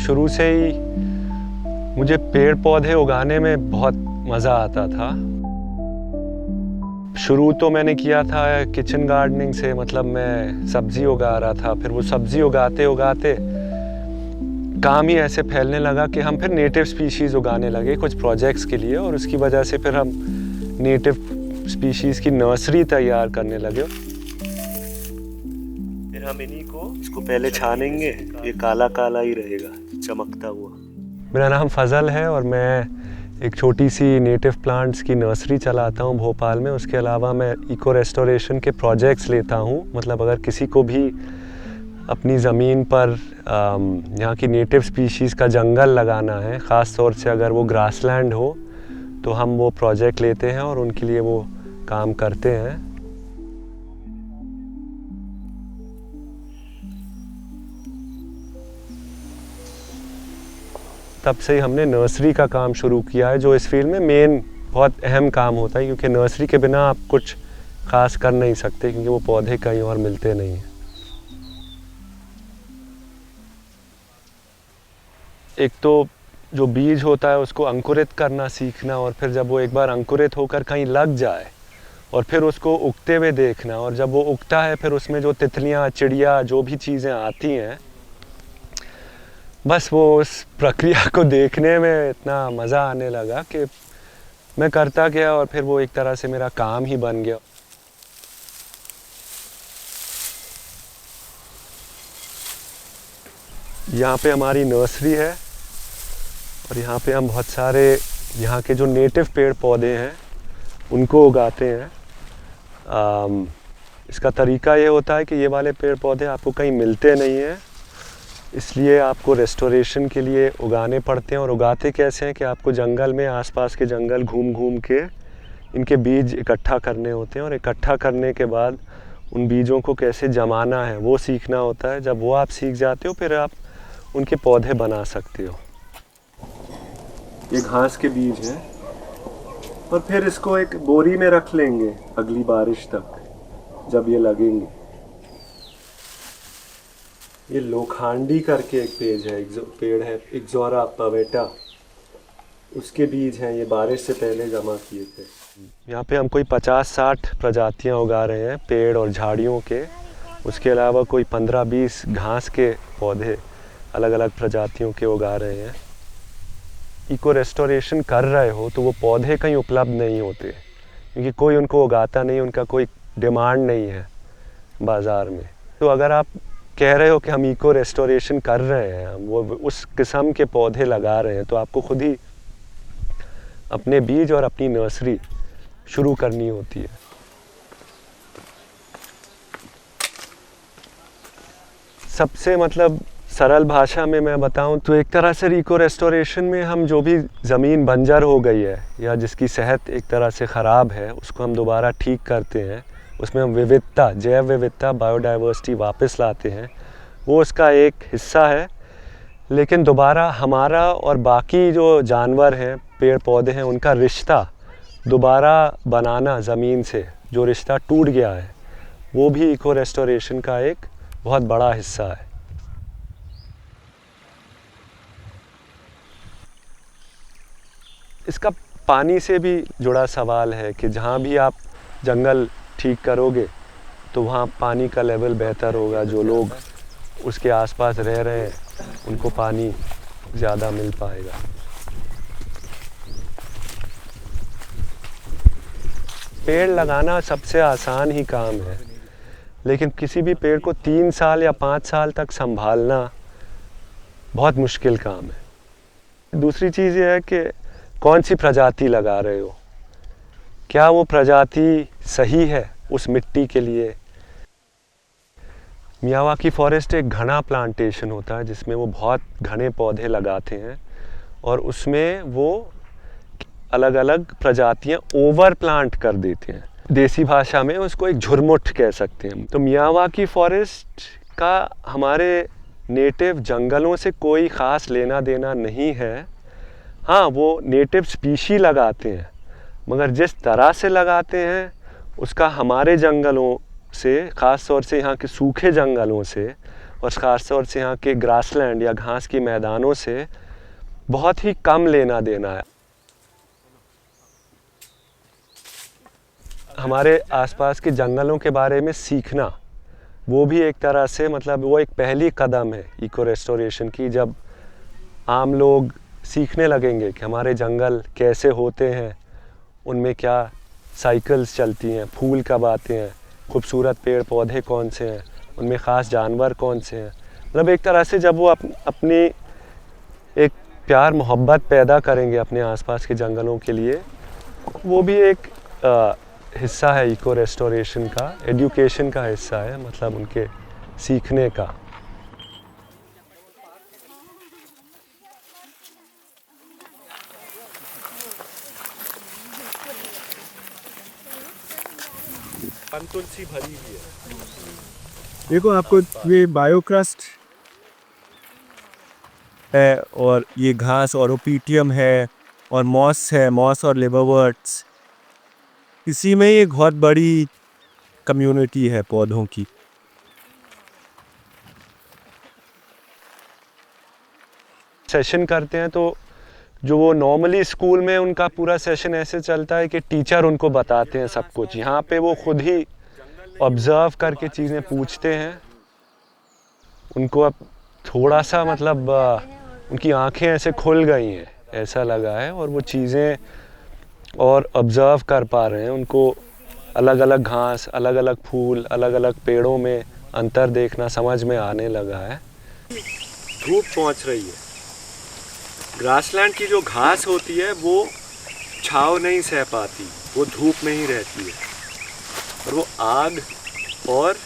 शुरू से ही मुझे पेड़ पौधे उगाने में बहुत मज़ा आता था। शुरू तो मैंने किया था किचन गार्डनिंग से, मतलब मैं सब्ज़ी उगा रहा था। फिर वो सब्ज़ी उगाते उगाते काम ही ऐसे फैलने लगा कि हम फिर नेटिव स्पीशीज़ उगाने लगे कुछ प्रोजेक्ट्स के लिए, और उसकी वजह से फिर हम नेटिव स्पीशीज़ की नर्सरी तैयार करने लगे। फिर हम इन्हीं को इसको पहले छानेंगे, ये काला काला ही रहेगा चमकता हुआ। मेरा नाम फजल है और मैं एक छोटी सी नेटिव प्लांट्स की नर्सरी चलाता हूँ भोपाल में। उसके अलावा मैं इको रेस्टोरेशन के प्रोजेक्ट्स लेता हूँ। मतलब अगर किसी को भी अपनी ज़मीन पर यहाँ की नेटिव स्पीशीज़ का जंगल लगाना है, ख़ास तौर से अगर वो ग्रासलैंड हो, तो हम वो प्रोजेक्ट लेते हैं और उनके लिए वो काम करते हैं। तब से ही हमने नर्सरी का काम शुरू किया है, जो इस फील्ड में मेन बहुत अहम काम होता है, क्योंकि नर्सरी के बिना आप कुछ ख़ास कर नहीं सकते, क्योंकि वो पौधे कहीं और मिलते नहीं हैं। एक तो जो बीज होता है उसको अंकुरित करना सीखना, और फिर जब वो एक बार अंकुरित होकर कहीं लग जाए और फिर उसको उगते हुए देखना, और जब वो उगता है फिर उसमें जो तितलियाँ, चिड़िया, जो भी चीज़ें आती हैं, बस वो उस प्रक्रिया को देखने में इतना मज़ा आने लगा कि मैं करता गया और फिर वो एक तरह से मेरा काम ही बन गया। यहाँ पे हमारी नर्सरी है और यहाँ पे हम बहुत सारे यहाँ के जो नेटिव पेड़ पौधे हैं उनको उगाते हैं। इसका तरीका ये होता है कि ये वाले पेड़ पौधे आपको कहीं मिलते नहीं हैं, इसलिए आपको रेस्टोरेशन के लिए उगाने पड़ते हैं। और उगाते कैसे हैं कि आपको जंगल में, आसपास के जंगल घूम घूम के इनके बीज इकट्ठा करने होते हैं, और इकट्ठा करने के बाद उन बीजों को कैसे जमाना है वो सीखना होता है। जब वो आप सीख जाते हो फिर आप उनके पौधे बना सकते हो। ये घास के बीज हैं और फिर इसको एक बोरी में रख लेंगे अगली बारिश तक, जब ये लगेंगे। ये लोखंडी करके एक पेड़ है इक्ज़ोरा पवेटा, उसके बीज हैं, ये बारिश से पहले जमा किए थे। यहाँ पे हम कोई 50-60 प्रजातियाँ उगा रहे हैं पेड़ और झाड़ियों के। उसके अलावा कोई 15-20 घास के पौधे अलग अलग प्रजातियों के उगा रहे हैं। इको रेस्टोरेशन कर रहे हो तो वो पौधे कहीं उपलब्ध नहीं होते, क्योंकि कोई उनको उगाता नहीं, उनका कोई डिमांड नहीं है बाज़ार में। तो अगर आप कह रहे हो कि हम इको रेस्टोरेशन कर रहे हैं, हम वो उस किस्म के पौधे लगा रहे हैं, तो आपको खुद ही अपने बीज और अपनी नर्सरी शुरू करनी होती है। सबसे मतलब सरल भाषा में मैं बताऊं तो एक तरह से इको रेस्टोरेशन में हम जो भी ज़मीन बंजर हो गई है या जिसकी सेहत एक तरह से ख़राब है, उसको हम दोबारा ठीक करते हैं। उसमें हम विविधता, जैव विविधता, बायोडाइवर्सिटी वापस लाते हैं। वो उसका एक हिस्सा है। लेकिन दोबारा हमारा और बाकी जो जानवर हैं, पेड़ पौधे हैं, उनका रिश्ता दोबारा बनाना ज़मीन से, जो रिश्ता टूट गया है, वो भी इको रेस्टोरेशन का एक बहुत बड़ा हिस्सा है। इसका पानी से भी जुड़ा सवाल है कि जहाँ भी आप जंगल ठीक करोगे तो वहाँ पानी का लेवल बेहतर होगा। जो लोग उसके आसपास रह रहे हैं उनको पानी ज़्यादा मिल पाएगा। पेड़ लगाना सबसे आसान ही काम है, लेकिन किसी भी पेड़ को 3 साल या 5 साल तक संभालना बहुत मुश्किल काम है। दूसरी चीज़ ये है कि कौन सी प्रजाति लगा रहे हो, क्या वो प्रजाति सही है उस मिट्टी के लिए। मियावाकी फॉरेस्ट एक घना प्लांटेशन होता है जिसमें वो बहुत घने पौधे लगाते हैं, और उसमें वो अलग अलग प्रजातियां ओवर प्लांट कर देते हैं। देसी भाषा में उसको एक झुरमुट कह सकते हैं। तो मियावाकी फॉरेस्ट का हमारे नेटिव जंगलों से कोई ख़ास लेना देना नहीं है। हाँ, वो नेटिव स्पीशी लगाते हैं, मगर जिस तरह से लगाते हैं उसका हमारे जंगलों से, ख़ास तौर से यहाँ के सूखे जंगलों से और ख़ासतौर से यहाँ के ग्रासलैंड या घास के मैदानों से बहुत ही कम लेना देना है। हमारे आसपास के जंगलों के बारे में सीखना, वो भी एक तरह से मतलब वो एक पहली कदम है इको रेस्टोरेशन की। जब आम लोग सीखने लगेंगे कि हमारे जंगल कैसे होते हैं, उनमें क्या साइकिल्स चलती हैं, फूल कब आते हैं, खूबसूरत पेड़ पौधे कौन से हैं, उनमें ख़ास जानवर कौन से हैं, मतलब एक तरह से जब वो अपनी एक प्यार मोहब्बत पैदा करेंगे अपने आसपास के जंगलों के लिए, वो भी एक हिस्सा है इको रेस्टोरेशन का, एजुकेशन का हिस्सा है, मतलब उनके सीखने का। तुलसी भरी हुई है। देखो आपको ये बायोक्रस्ट है और ये घास और ओपीटियम है और मॉस है, मॉस और लिवरवर्ट्स। इसी में एक बहुत बड़ी कम्युनिटी है पौधों की। सेशन करते हैं तो जो वो नॉर्मली स्कूल में उनका पूरा सेशन ऐसे चलता है कि टीचर उनको बताते हैं सब कुछ, यहाँ पे वो खुद ही ऑब्ज़र्व करके चीज़ें पूछते हैं। उनको अब थोड़ा सा मतलब उनकी आंखें ऐसे खुल गई हैं, ऐसा लगा है, और वो चीज़ें और ऑब्ज़र्व कर पा रहे हैं। उनको अलग अलग घास, अलग अलग फूल, अलग अलग पेड़ों में अंतर देखना समझ में आने लगा है। धूप पहुंच रही है। ग्रासलैंड की जो घास होती है वो छाँव नहीं सह पाती, वो धूप में ही रहती है, और वो आग और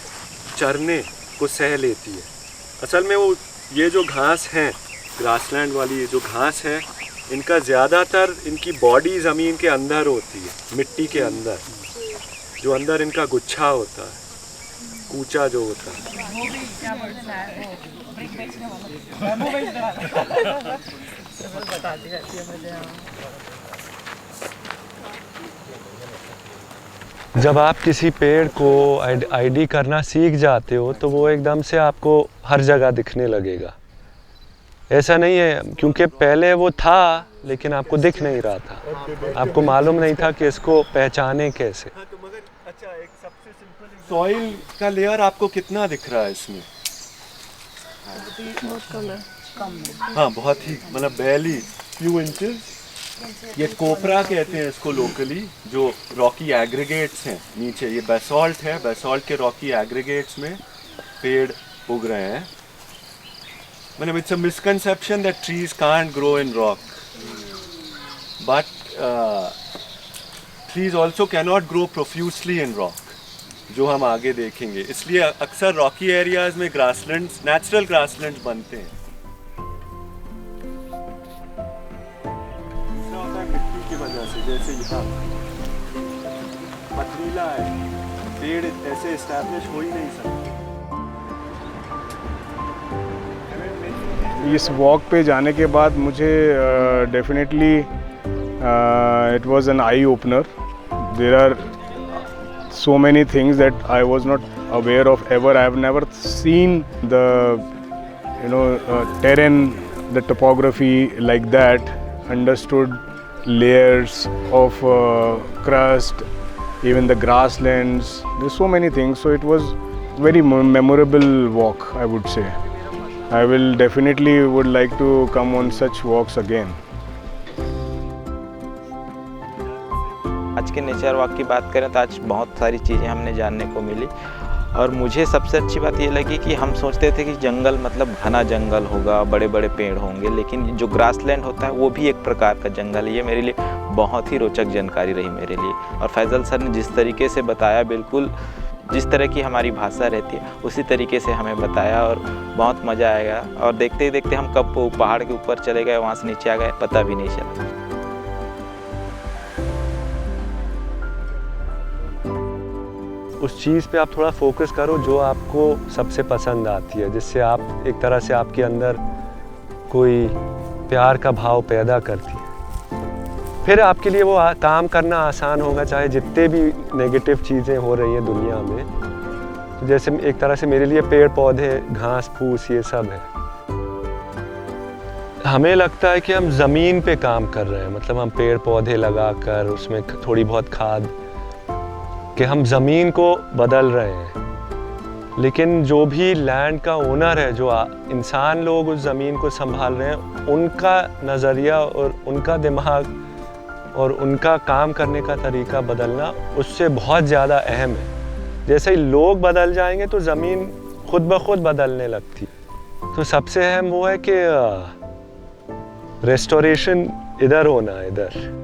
चरने को सह लेती है। असल में वो ये जो घास है, ग्रासलैंड वाली ये जो घास है, इनका ज़्यादातर इनकी बॉडी ज़मीन के अंदर होती है, मिट्टी के अंदर, जो अंदर इनका गुच्छा होता है, कूचा जो होता है। जब आप किसी पेड़ को आईडी करना सीख जाते हो तो वो एकदम से आपको हर जगह दिखने लगेगा। ऐसा नहीं है, क्योंकि पहले वो था लेकिन आपको दिख नहीं रहा था, आपको मालूम नहीं था कि इसको पहचाने कैसे। सॉइल का लेयर आपको कितना दिख रहा है इसमें? बहुत कम है। हाँ, बहुत ही, मतलब बैली फ्यू इंचेस। ये कोपरा कहते हैं इसको लोकली, जो रॉकी एग्रीगेट्स हैं नीचे, ये बेसॉल्ट है, बेसॉल्ट के रॉकी एग्रीगेट्स में पेड़ उग रहे हैं। मतलब it's a misconception that trees can't grow in rock, but trees also cannot grow profusely in rock, जो हम आगे देखेंगे। इसलिए अक्सर रॉकी एरियाज में ग्रासलैंड्स, नेचुरल ग्रासलैंड्स बनते हैं। मिट्टी की वजह से, जैसे यहाँ पथरीला है, पेड़ ऐसे एस्टैब्लिश हो ही नहीं सकते। इस वॉक पे जाने के बाद मुझे definitely it was an eye opener. There are so many things that I was not aware of ever. I have never seen the terrain, the topography like that, understood layers of crust, even the grasslands. There's so many things, so it was very memorable walk, I would say. I will definitely would like to come on such walks again. आज के nature walk की बात करें तो आज बहुत सारी चीज़ें हमने जानने को मिली, और मुझे सबसे अच्छी बात ये लगी कि हम सोचते थे कि जंगल मतलब घना जंगल होगा, बड़े बड़े पेड़ होंगे, लेकिन जो ग्रासलैंड होता है वो भी एक प्रकार का जंगल है। ये मेरे लिए बहुत ही रोचक जानकारी रही मेरे लिए। और फैज़ल सर ने जिस तरीके से बताया, बिल्कुल जिस तरह की हमारी भाषा रहती है उसी तरीके से हमें बताया, और बहुत मज़ा आएगा। और देखते ही देखते हम कब पहाड़ के ऊपर चले गए, वहाँ से नीचे आ गए, पता भी नहीं चला। उस चीज़ पे आप थोड़ा फोकस करो जो आपको सबसे पसंद आती है, जिससे आप एक तरह से आपके अंदर कोई प्यार का भाव पैदा करती है। फिर आपके लिए वो काम करना आसान होगा, चाहे जितने भी नेगेटिव चीज़ें हो रही हैं दुनिया में। जैसे एक तरह से मेरे लिए पेड़ पौधे घास फूस ये सब है। हमें लगता है कि हम ज़मीन पे काम कर रहे हैं, मतलब हम पेड़ पौधे लगाकर उसमें थोड़ी बहुत खाद कि हम ज़मीन को बदल रहे हैं। लेकिन जो भी लैंड का ओनर है, जो इंसान लोग उस ज़मीन को संभाल रहे हैं, उनका नज़रिया और उनका दिमाग और उनका काम करने का तरीका बदलना उससे बहुत ज़्यादा अहम है। जैसे ही लोग बदल जाएंगे तो ज़मीन खुद ब खुद बदलने लगती। तो सबसे अहम वो है कि रेस्टोरेशन इधर होना, इधर।